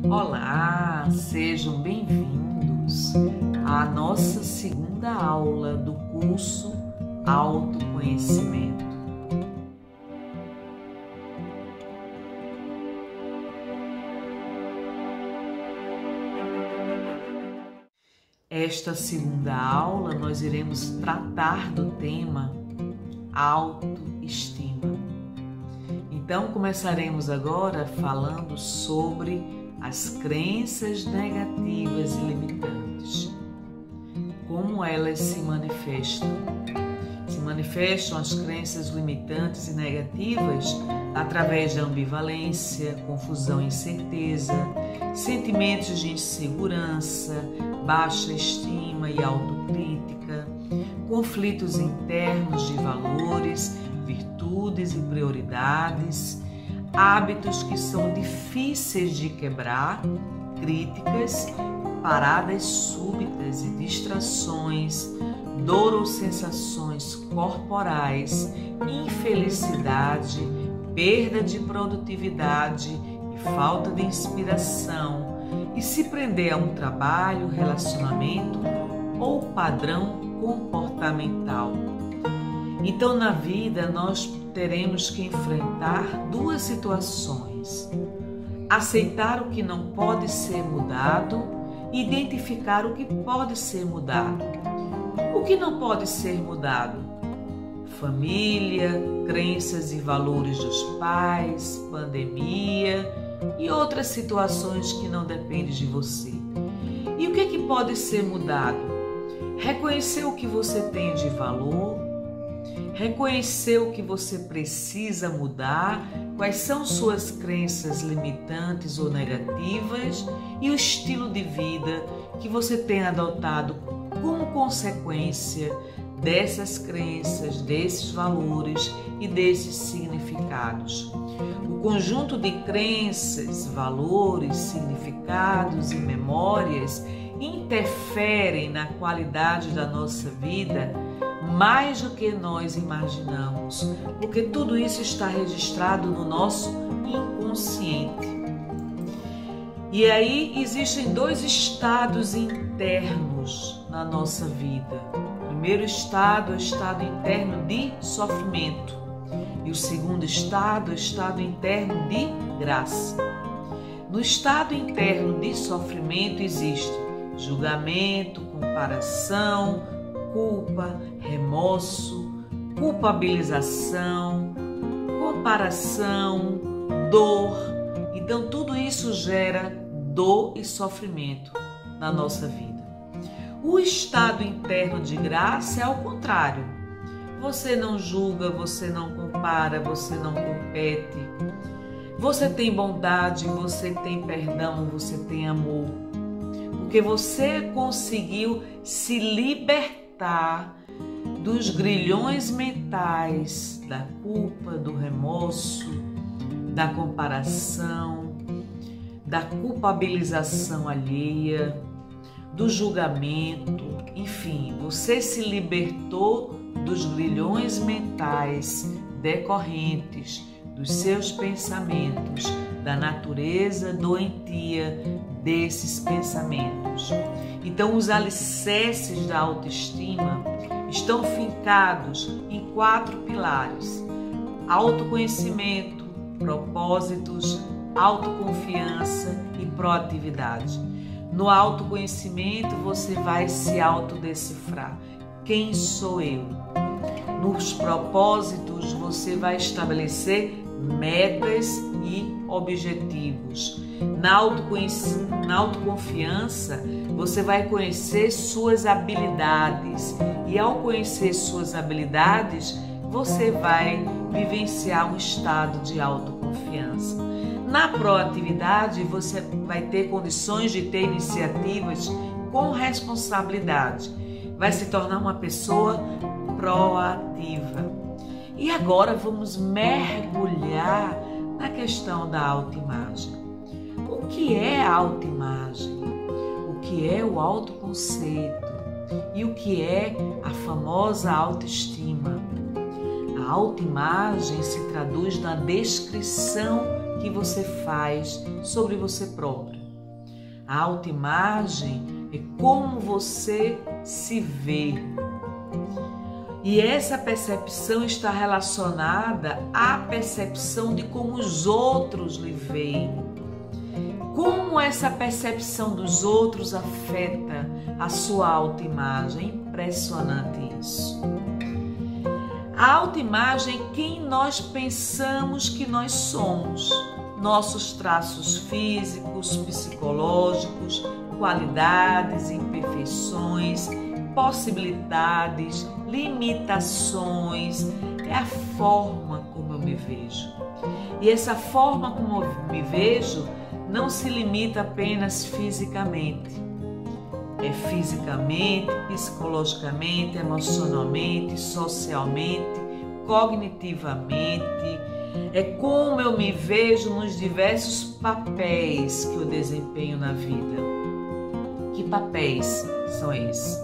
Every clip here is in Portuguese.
Olá, sejam bem-vindos à nossa segunda aula do curso Autoconhecimento. Esta segunda aula nós iremos tratar do tema autoestima. Então começaremos agora falando sobre as crenças negativas e limitantes. Como elas se manifestam? Se manifestam as crenças limitantes e negativas através da ambivalência, confusão e incerteza, sentimentos de insegurança, baixa estima e autocrítica, conflitos internos de valores, virtudes e prioridades, hábitos que são difíceis de quebrar, críticas, paradas súbitas e distrações, dor ou sensações corporais, infelicidade, perda de produtividade e falta de inspiração, e se prender a um trabalho, relacionamento ou padrão comportamental. Então, na vida, nós teremos que enfrentar duas situações: aceitar o que não pode ser mudado e identificar o que pode ser mudado. O que não pode ser mudado? Família, crenças e valores dos pais, pandemia e outras situações que não dependem de você. E o que pode ser mudado? Reconhecer o que você tem de valor, reconhecer o que você precisa mudar, quais são suas crenças limitantes ou negativas e o estilo de vida que você tem adotado como consequência dessas crenças, desses valores e desses significados. O conjunto de crenças, valores, significados e memórias interferem na qualidade da nossa vida mais do que nós imaginamos, porque tudo isso está registrado no nosso inconsciente. E aí existem dois estados internos na nossa vida. O primeiro estado é o estado interno de sofrimento e o segundo estado é o estado interno de graça. No estado interno de sofrimento existe julgamento, comparação, culpa, remorso, culpabilização, comparação, dor. Então tudo isso gera dor e sofrimento na nossa vida. O estado interno de graça é ao contrário. Você não julga, você não compara, você não compete. Você tem bondade, você tem perdão, você tem amor. Porque você conseguiu se libertar dos grilhões mentais, da culpa, do remorso, da comparação, da culpabilização alheia, do julgamento, enfim, você se libertou dos grilhões mentais decorrentes dos seus pensamentos, da natureza doentia desses pensamentos. Então, os alicerces da autoestima estão fincados em 4 pilares: autoconhecimento, propósitos, autoconfiança e proatividade. No autoconhecimento, você vai se autodecifrar. Quem sou eu? Nos propósitos, você vai estabelecer metas e objetivos. Na autoconfiança, você vai conhecer suas habilidades e ao conhecer suas habilidades, você vai vivenciar um estado de autoconfiança. Na proatividade, você vai ter condições de ter iniciativas com responsabilidade. Vai se tornar uma pessoa proativa. E agora vamos mergulhar na questão da autoimagem. O que é a autoimagem? O que é o autoconceito? E o que é a famosa autoestima? A autoimagem se traduz na descrição que você faz sobre você próprio. A autoimagem é como você se vê. E essa percepção está relacionada à percepção de como os outros lhe veem. Como essa percepção dos outros afeta a sua autoimagem? É impressionante isso. A autoimagem é quem nós pensamos que nós somos. Nossos traços físicos, psicológicos, qualidades, imperfeições, possibilidades, limitações, é a forma como eu me vejo. E essa forma como eu me vejo não se limita apenas fisicamente. É fisicamente, psicologicamente, emocionalmente, socialmente, cognitivamente. É como eu me vejo nos diversos papéis que eu desempenho na vida. Que papéis são esses?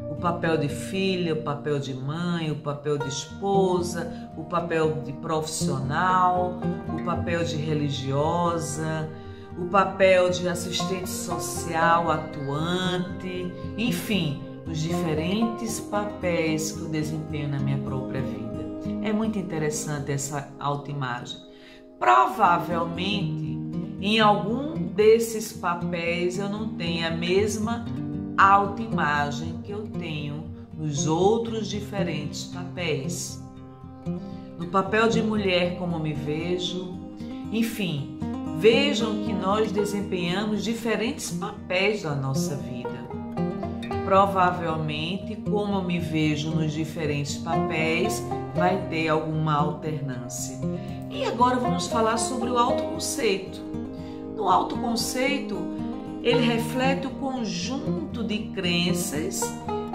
O papel de filha, o papel de mãe, o papel de esposa, o papel de profissional, o papel de religiosa, o papel de assistente social atuante, enfim, os diferentes papéis que eu desempenho na minha própria vida. É muito interessante essa autoimagem. Provavelmente, em algum desses papéis eu não tenho a mesma autoimagem que eu tenho nos outros diferentes papéis. No papel de mulher, como me vejo, enfim, vejam que nós desempenhamos diferentes papéis da nossa vida. Provavelmente, como eu me vejo nos diferentes papéis, vai ter alguma alternância. E agora vamos falar sobre o autoconceito. No autoconceito, ele reflete o conjunto de crenças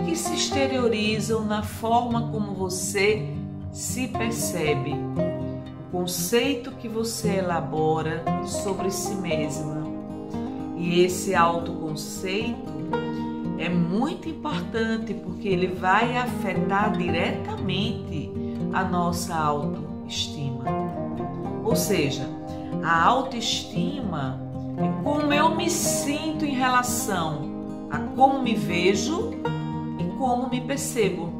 que se exteriorizam na forma como você se percebe, o conceito que você elabora sobre si mesma. E esse autoconceito é muito importante porque ele vai afetar diretamente a nossa autoestima. Ou seja, a autoestima é como eu me sinto em relação a como me vejo e como me percebo.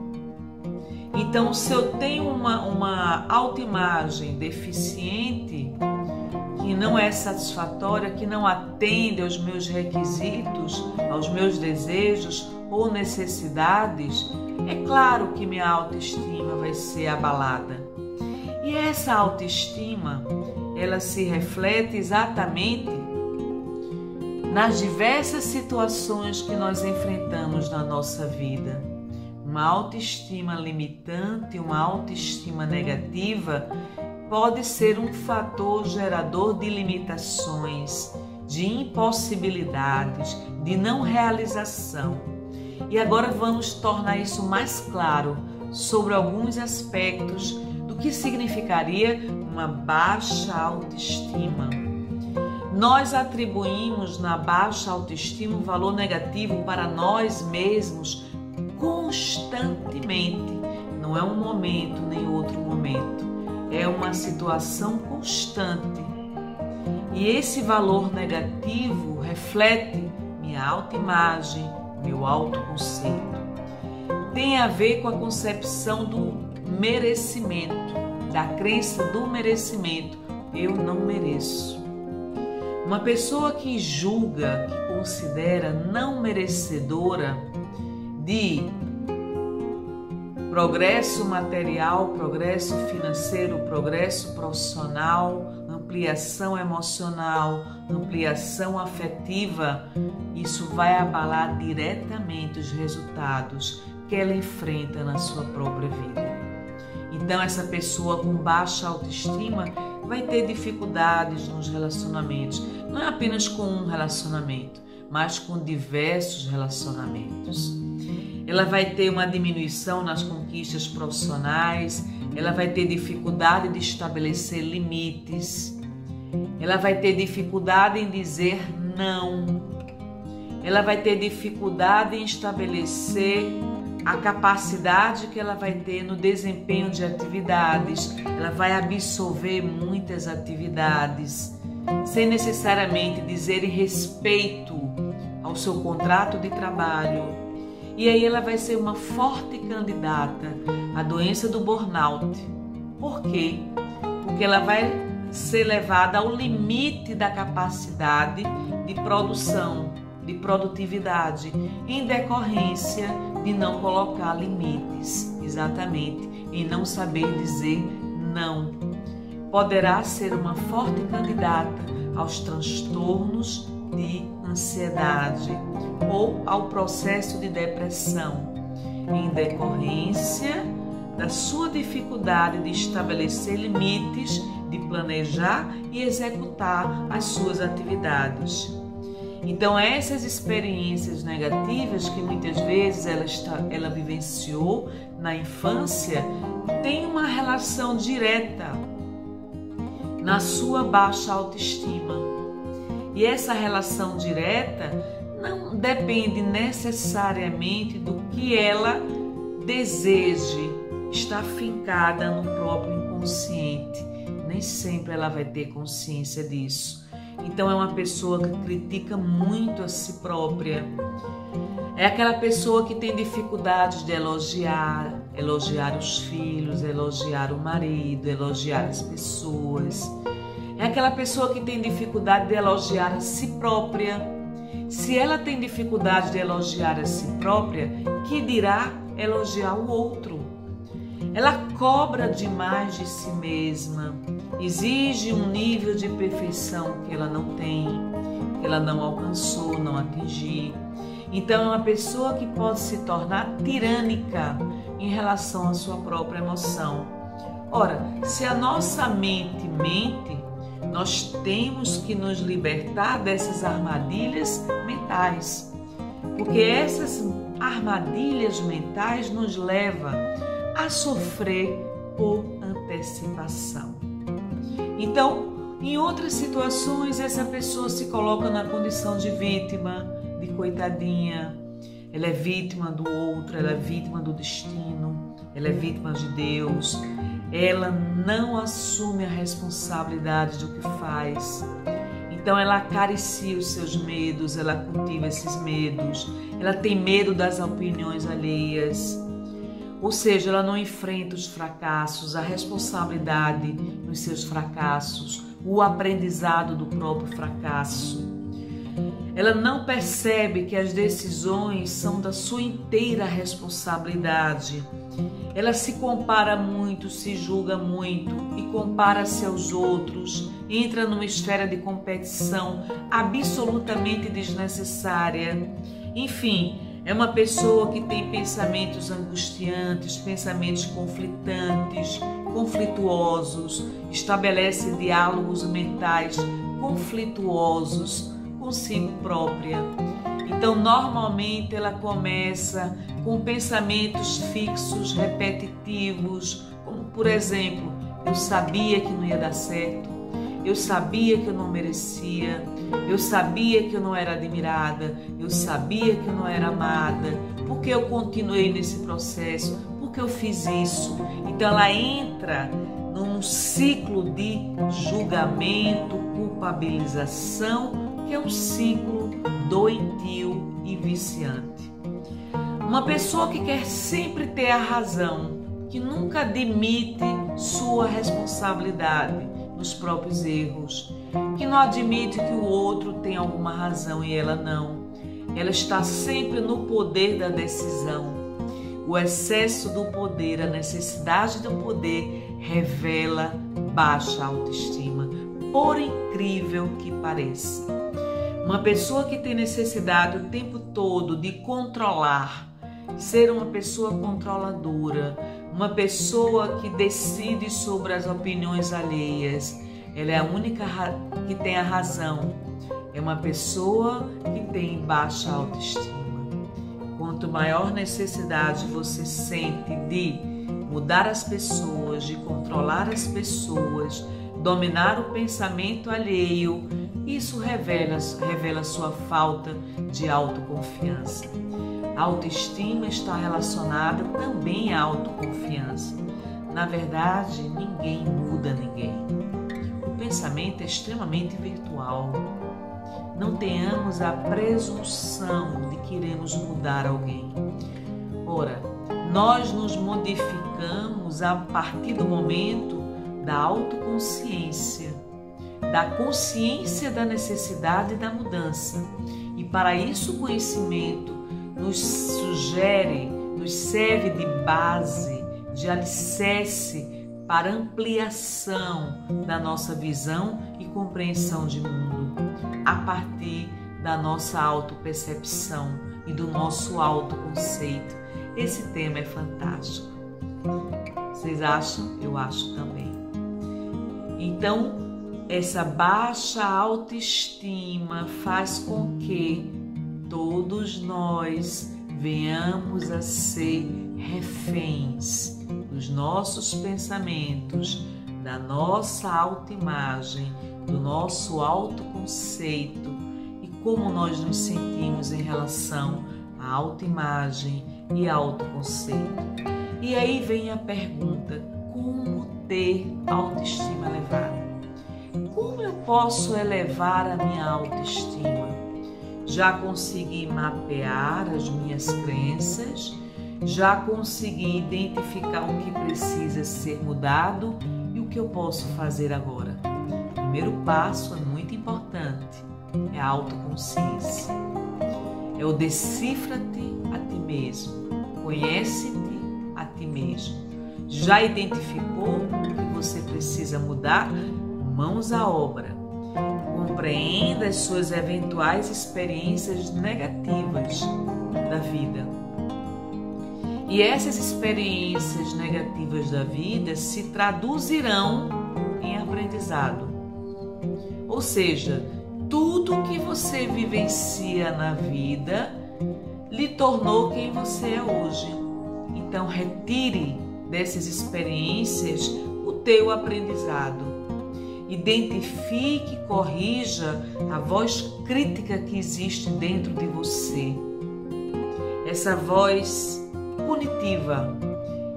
Então, se eu tenho uma autoimagem deficiente, que não é satisfatória, que não atende aos meus requisitos, aos meus desejos ou necessidades, é claro que minha autoestima vai ser abalada. E essa autoestima, ela se reflete exatamente nas diversas situações que nós enfrentamos na nossa vida. Uma autoestima limitante, uma autoestima negativa pode ser um fator gerador de limitações, de impossibilidades, de não realização. E agora vamos tornar isso mais claro sobre alguns aspectos do que significaria uma baixa autoestima. Nós atribuímos na baixa autoestima um valor negativo para nós mesmos constantemente. Não é um momento nem outro momento. É uma situação constante. E esse valor negativo reflete minha autoimagem, meu autoconceito. Tem a ver com a concepção do merecimento, da crença do merecimento. Eu não mereço. Uma pessoa que julga, que considera não merecedora de progresso material, progresso financeiro, progresso profissional, ampliação emocional, ampliação afetiva, isso vai abalar diretamente os resultados que ela enfrenta na sua própria vida. Então, essa pessoa com baixa autoestima vai ter dificuldades nos relacionamentos, não é apenas com um relacionamento, mas com diversos relacionamentos. Ela vai ter uma diminuição nas conquistas profissionais, ela vai ter dificuldade de estabelecer limites, ela vai ter dificuldade em dizer não, ela vai ter dificuldade em estabelecer a capacidade que ela vai ter no desempenho de atividades, ela vai absorver muitas atividades, sem necessariamente dizer respeito ao seu contrato de trabalho. E aí ela vai ser uma forte candidata à doença do burnout. Por quê? Porque ela vai ser levada ao limite da capacidade de produção, de produtividade, em decorrência de não colocar limites, exatamente, em não saber dizer não. Poderá ser uma forte candidata aos transtornos de ansiedade ou ao processo de depressão, em decorrência da sua dificuldade de estabelecer limites, de planejar e executar as suas atividades. Então, essas experiências negativas que muitas vezes ela vivenciou na infância têm uma relação direta na sua baixa autoestima. E essa relação direta não depende necessariamente do que ela deseje, está afincada no próprio inconsciente. Nem sempre ela vai ter consciência disso. Então é uma pessoa que critica muito a si própria. É aquela pessoa que tem dificuldades de elogiar os filhos, elogiar o marido, elogiar as pessoas. É aquela pessoa que tem dificuldade de elogiar a si própria. Se ela tem dificuldade de elogiar a si própria, que dirá elogiar o outro? Ela cobra demais de si mesma, exige um nível de perfeição que ela não tem, que ela não alcançou, não atingiu. Então é uma pessoa que pode se tornar tirânica em relação à sua própria emoção. Ora, se a nossa mente mente, nós temos que nos libertar dessas armadilhas mentais, porque essas armadilhas mentais nos levam a sofrer por antecipação. Então, em outras situações, essa pessoa se coloca na condição de vítima, de coitadinha. Ela é vítima do outro, ela é vítima do destino, ela é vítima de Deus. Ela não assume a responsabilidade do que faz. Então ela acaricia os seus medos, ela cultiva esses medos, ela tem medo das opiniões alheias. Ou seja, ela não enfrenta os fracassos, a responsabilidade nos seus fracassos, o aprendizado do próprio fracasso. Ela não percebe que as decisões são da sua inteira responsabilidade. Ela se compara muito, se julga muito e compara-se aos outros, entra numa esfera de competição absolutamente desnecessária. Enfim, é uma pessoa que tem pensamentos angustiantes, pensamentos conflitantes, conflituosos, estabelece diálogos mentais conflituosos consigo própria. Então, normalmente ela começa com pensamentos fixos, repetitivos, como por exemplo, eu sabia que não ia dar certo, eu sabia que eu não merecia, eu sabia que eu não era admirada, eu sabia que eu não era amada, porque eu continuei nesse processo, porque eu fiz isso. Então ela entra num ciclo de julgamento, culpabilização, que é um ciclo doentio e viciante. Uma pessoa que quer sempre ter a razão, que nunca admite sua responsabilidade nos próprios erros, que não admite que o outro tem alguma razão e ela não. Ela está sempre no poder da decisão. O excesso do poder, a necessidade do poder revela baixa autoestima, por incrível que pareça. Uma pessoa que tem necessidade o tempo todo de controlar, ser uma pessoa controladora, uma pessoa que decide sobre as opiniões alheias, ela é a única que tem a razão. É uma pessoa que tem baixa autoestima. Quanto maior necessidade você sente de mudar as pessoas, de controlar as pessoas, dominar o pensamento alheio, isso revela sua falta de autoconfiança. A autoestima está relacionada também à autoconfiança. Na verdade, ninguém muda ninguém. O pensamento é extremamente virtual. não tenhamos a presunção de que iremos mudar alguém. Ora, nós nos modificamos a partir do momento da autoconsciência, da consciência da necessidade da mudança. E para isso o conhecimento nos sugere, nos serve de base, de alicerce para ampliação da nossa visão e compreensão de mundo, a partir da nossa autopercepção e do nosso autoconceito. Esse tema é fantástico. Vocês acham? Eu acho também. Então, essa baixa autoestima faz com que todos nós venhamos a ser reféns dos nossos pensamentos, da nossa autoimagem, do nosso autoconceito e como nós nos sentimos em relação à autoimagem e autoconceito. E aí vem a pergunta: como ter autoestima elevada? Como eu posso elevar a minha autoestima? Já consegui mapear as minhas crenças, já consegui identificar o que precisa ser mudado e o que eu posso fazer agora. O primeiro passo é muito importante, é a autoconsciência. É o decifra-te a ti mesmo, conhece-te a ti mesmo. Já identificou o que você precisa mudar? Mãos à obra. Compreenda as suas eventuais experiências negativas da vida. E essas experiências negativas da vida se traduzirão em aprendizado. Ou seja, tudo que você vivencia na vida lhe tornou quem você é hoje. Então, retire dessas experiências o teu aprendizado. Identifique e corrija a voz crítica que existe dentro de você. Essa voz punitiva,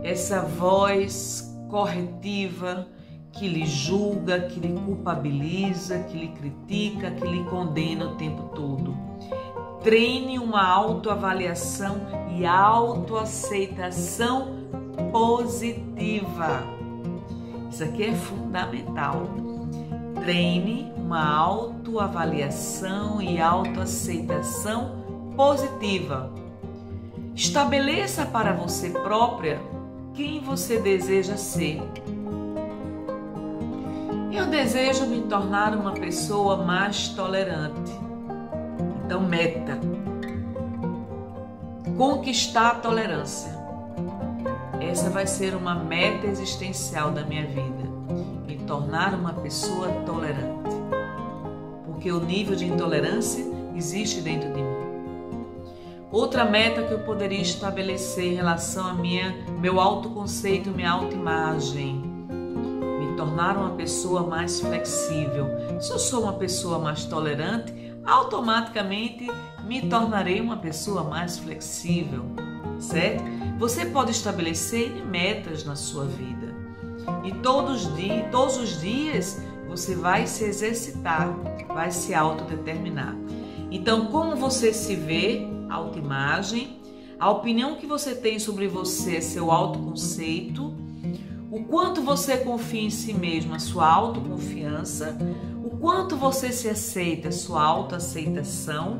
essa voz corretiva que lhe julga, que lhe culpabiliza, que lhe critica, que lhe condena o tempo todo. Treine uma autoavaliação e autoaceitação positiva. Isso aqui é fundamental. Treine uma autoavaliação e autoaceitação positiva. Estabeleça para você própria quem você deseja ser. Eu desejo me tornar uma pessoa mais tolerante. Então, meta: conquistar a tolerância. Essa vai ser uma meta existencial da minha vida. Me tornar uma pessoa tolerante. Porque o nível de intolerância existe dentro de mim. Outra meta que eu poderia estabelecer em relação a meu autoconceito, minha autoimagem. Me tornar uma pessoa mais flexível. Se eu sou uma pessoa mais tolerante, automaticamente me tornarei uma pessoa mais flexível, certo? Você pode estabelecer metas na sua vida. E todos os dias você vai se exercitar, vai se autodeterminar. Então, como você se vê, autoimagem, a opinião que você tem sobre você, seu autoconceito, o quanto você confia em si mesmo, a sua autoconfiança, o quanto você se aceita, a sua autoaceitação,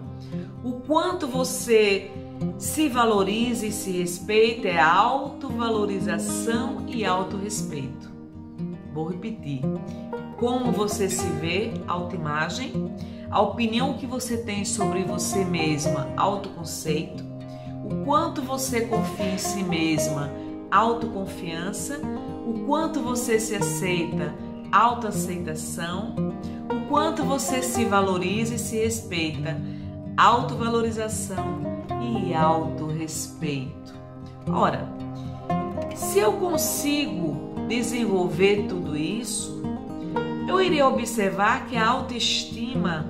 o quanto você se valoriza e se respeita, é autovalorização e autorrespeito. Vou repetir. Como você se vê, autoimagem, a opinião que você tem sobre você mesma, autoconceito, o quanto você confia em si mesma, autoconfiança, o quanto você se aceita, autoaceitação, o quanto você se valoriza e se respeita, autovalorização e autorrespeito. Ora, se eu consigo desenvolver tudo isso, eu irei observar que a autoestima,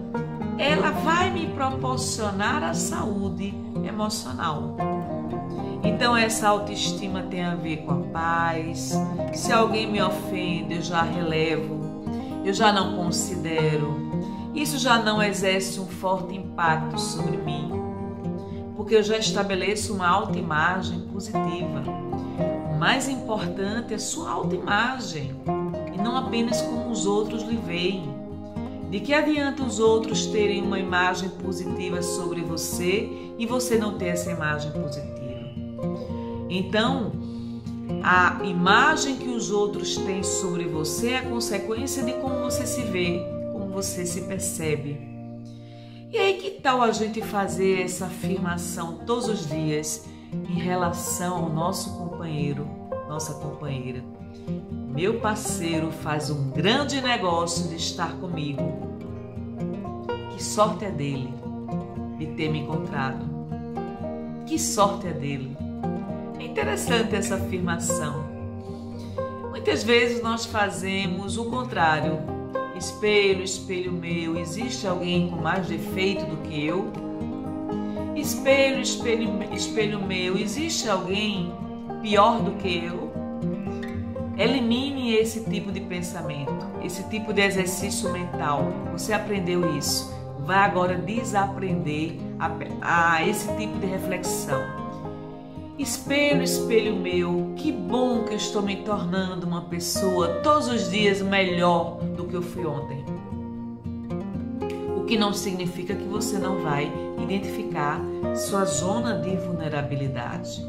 ela vai me proporcionar a saúde emocional. Então essa autoestima tem a ver com a paz. Se alguém me ofende, eu já relevo, eu já não considero. isso já não exerce um forte impacto sobre mim, porque eu já estabeleço uma autoimagem positiva. O mais importante é sua autoimagem e não apenas como os outros lhe veem. De que adianta os outros terem uma imagem positiva sobre você e você não ter essa imagem positiva? Então, a imagem que os outros têm sobre você é a consequência de como você se vê, como você se percebe. E aí, que tal a gente fazer essa afirmação todos os dias em relação ao nosso companheiro, nossa companheira? Meu parceiro faz um grande negócio de estar comigo. Que sorte é dele de ter me encontrado. Que sorte é dele. É interessante essa afirmação. Muitas vezes nós fazemos o contrário. Espelho, espelho meu, existe alguém com mais defeito do que eu? Espelho, espelho, espelho meu, existe alguém pior do que eu? Elimine esse tipo de pensamento, esse tipo de exercício mental. Você aprendeu isso. Vai agora desaprender a esse tipo de reflexão. Espelho, espelho meu, que bom que eu estou me tornando uma pessoa todos os dias melhor do que eu fui ontem. O que não significa que você não vai identificar sua zona de vulnerabilidade,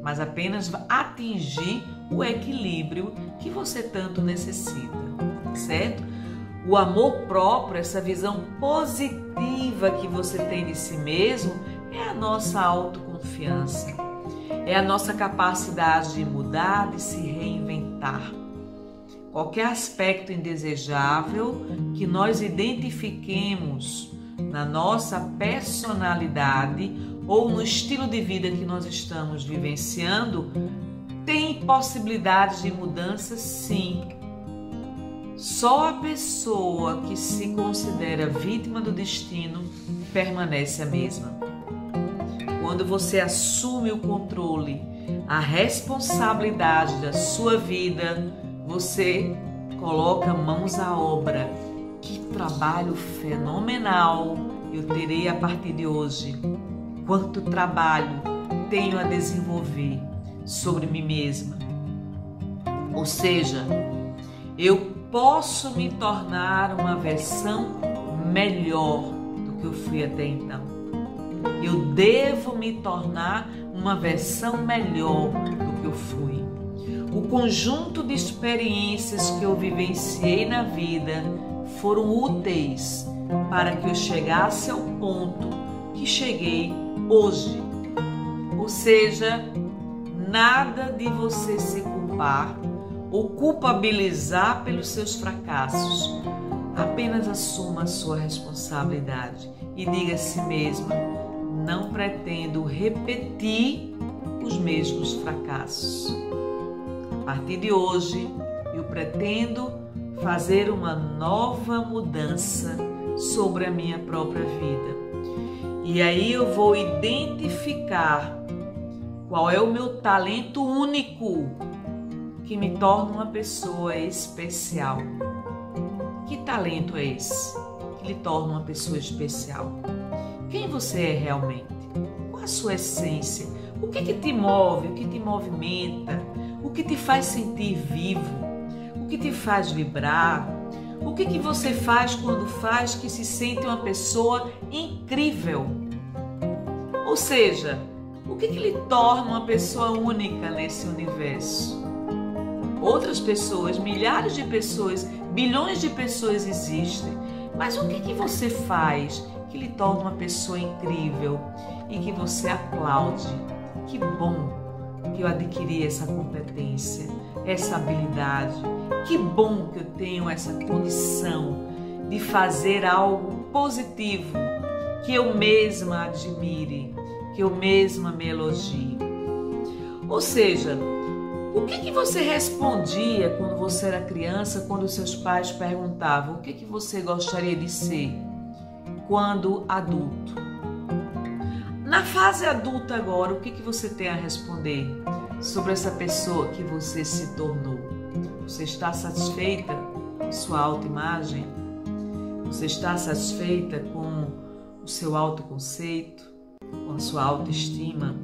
mas apenas atingir o equilíbrio que você tanto necessita, certo? O amor próprio, essa visão positiva que você tem de si mesmo, é a nossa autoconfiança. É a nossa capacidade de mudar, de se reinventar. Qualquer aspecto indesejável que nós identifiquemos na nossa personalidade ou no estilo de vida que nós estamos vivenciando, tem possibilidades de mudança, sim. Só a pessoa que se considera vítima do destino permanece a mesma. Quando você assume o controle, a responsabilidade da sua vida, você coloca mãos à obra. Que trabalho fenomenal eu terei a partir de hoje. Quanto trabalho tenho a desenvolver sobre mim mesma. Ou seja, eu posso me tornar uma versão melhor do que eu fui até então. Eu devo me tornar uma versão melhor do que eu fui. O conjunto de experiências que eu vivenciei na vida foram úteis para que eu chegasse ao ponto que cheguei hoje. Ou seja, nada de você se culpar ou culpabilizar pelos seus fracassos. Apenas assuma a sua responsabilidade e diga a si mesma: não pretendo repetir os mesmos fracassos. A partir de hoje, eu pretendo fazer uma nova mudança sobre a minha própria vida. E aí eu vou identificar qual é o meu talento único que me torna uma pessoa especial. Que talento é esse que lhe torna uma pessoa especial? Quem você é realmente? Qual a sua essência? O que te move? O que te movimenta? O que te faz sentir vivo? O que te faz vibrar? O que você faz quando faz que se sente uma pessoa incrível? Ou seja, o que lhe torna uma pessoa única nesse universo? Outras pessoas, milhares de pessoas, bilhões de pessoas existem, mas o que você faz que lhe torna uma pessoa incrível e que você aplaude? Que bom que eu adquiri essa competência, essa habilidade. Que bom que eu tenho essa condição de fazer algo positivo, que eu mesma admire, que eu mesma me elogie. Ou seja, o que você respondia quando você era criança, quando seus pais perguntavam o que você gostaria de ser quando adulto? Na fase adulta agora, o que você tem a responder sobre essa pessoa que você se tornou? Você está satisfeita com sua autoimagem? Você está satisfeita com o seu autoconceito, com a sua autoestima?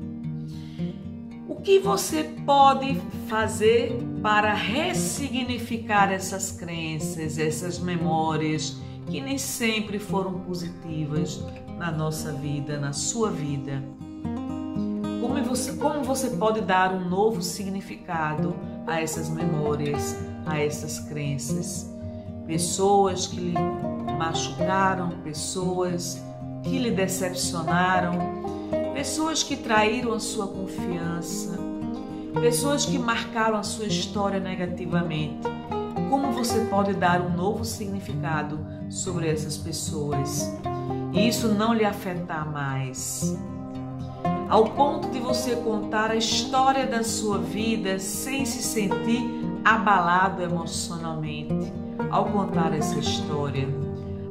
O que você pode fazer para ressignificar essas crenças, essas memórias que nem sempre foram positivas na nossa vida, na sua vida? Como você pode dar um novo significado a essas memórias, a essas crenças? Pessoas que lhe machucaram, pessoas que lhe decepcionaram, pessoas que traíram a sua confiança, pessoas que marcaram a sua história negativamente. Como você pode dar um novo significado sobre essas pessoas e isso não lhe afetar mais? Ao ponto de você contar a história da sua vida sem se sentir abalado emocionalmente ao contar essa história,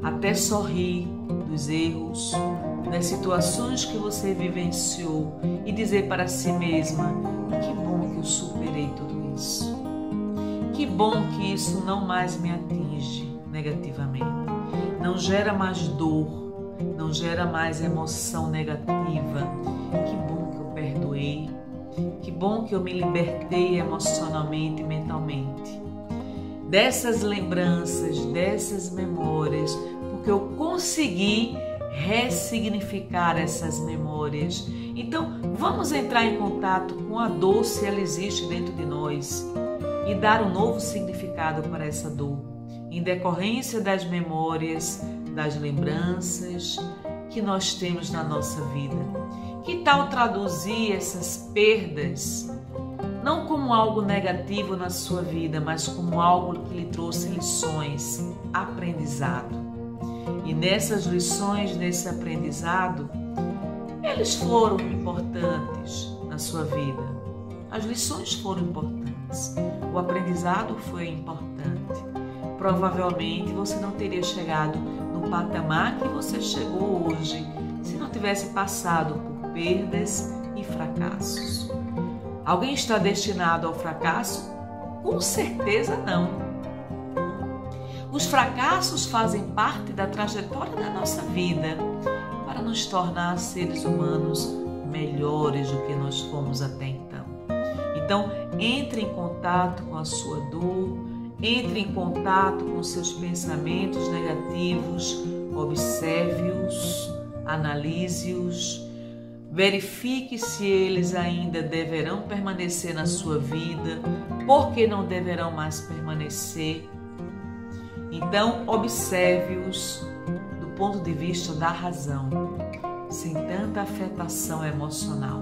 até sorrir dos erros, das situações que você vivenciou e dizer para si mesma: que bom que eu superei tudo isso, que bom que isso não mais me atinge negativamente, não gera mais dor, não gera mais emoção negativa. Que bom que eu perdoei, que bom que eu me libertei emocionalmente e mentalmente dessas lembranças, dessas memórias, porque eu consegui ressignificar essas memórias. Então, vamos entrar em contato com a dor, se ela existe dentro de nós, e dar um novo significado para essa dor, em decorrência das memórias, das lembranças que nós temos na nossa vida. Que tal traduzir essas perdas não como algo negativo na sua vida, mas como algo que lhe trouxe lições, aprendizado? E nessas lições, nesse aprendizado, eles foram importantes na sua vida. As lições foram importantes. O aprendizado foi importante. Provavelmente você não teria chegado no patamar que você chegou hoje se não tivesse passado por perdas e fracassos. Alguém está destinado ao fracasso? Com certeza não. Os fracassos fazem parte da trajetória da nossa vida para nos tornar seres humanos melhores do que nós fomos até então. Então, entre em contato com a sua dor, entre em contato com seus pensamentos negativos, observe-os, analise-os, verifique se eles ainda deverão permanecer na sua vida, por que não deverão mais permanecer. Então, observe-os do ponto de vista da razão, sem tanta afetação emocional.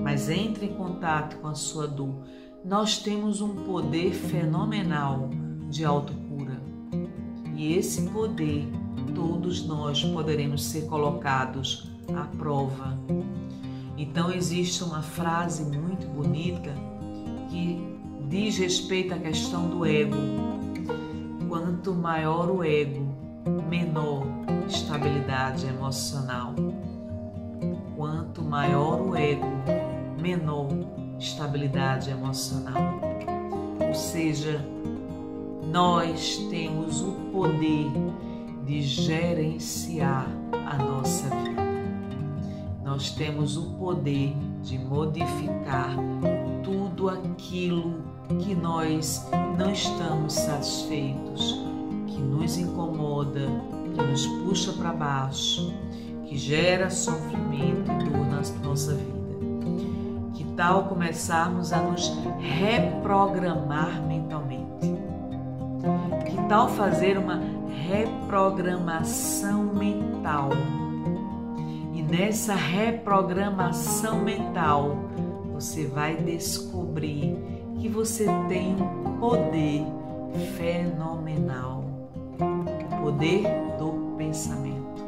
Mas entre em contato com a sua dor. Nós temos um poder fenomenal de autocura. E esse poder, todos nós poderemos ser colocados à prova. Então existe uma frase muito bonita que diz respeito à questão do ego. Quanto maior o ego, menor estabilidade emocional. Quanto maior o ego, menor estabilidade emocional. Ou seja, nós temos o poder de gerenciar a nossa vida. Nós temos o poder de modificar tudo aquilo que nós não estamos satisfeitos, que nos incomoda, que nos puxa para baixo, que gera sofrimento e dor na nossa vida. Que tal começarmos a nos reprogramar mentalmente? Que tal fazer uma reprogramação mental? E nessa reprogramação mental, você vai descobrir que você tem um poder fenomenal, o poder do pensamento,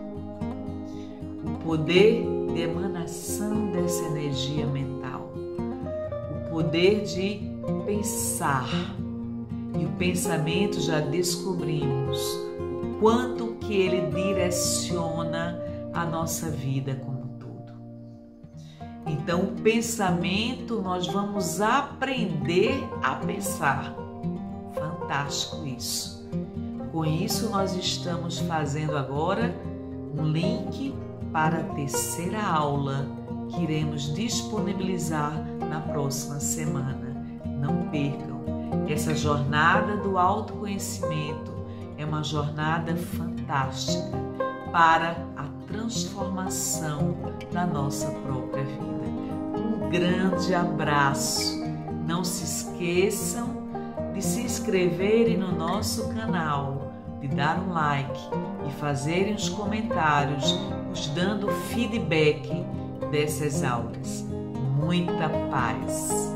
o poder de emanação dessa energia mental, o poder de pensar. E o pensamento, já descobrimos o quanto que ele direciona a nossa vida como um todo. Então, o pensamento, nós vamos aprender a pensar. Fantástico isso. Com isso, nós estamos fazendo agora um link para a terceira aula que iremos disponibilizar na próxima semana. Não percam! Essa jornada do autoconhecimento é uma jornada fantástica para a transformação da nossa própria vida. Um grande abraço! Não se esqueçam de se inscreverem no nosso canal, de dar um like e fazerem os comentários, nos dando feedback dessas aulas. Muita paz!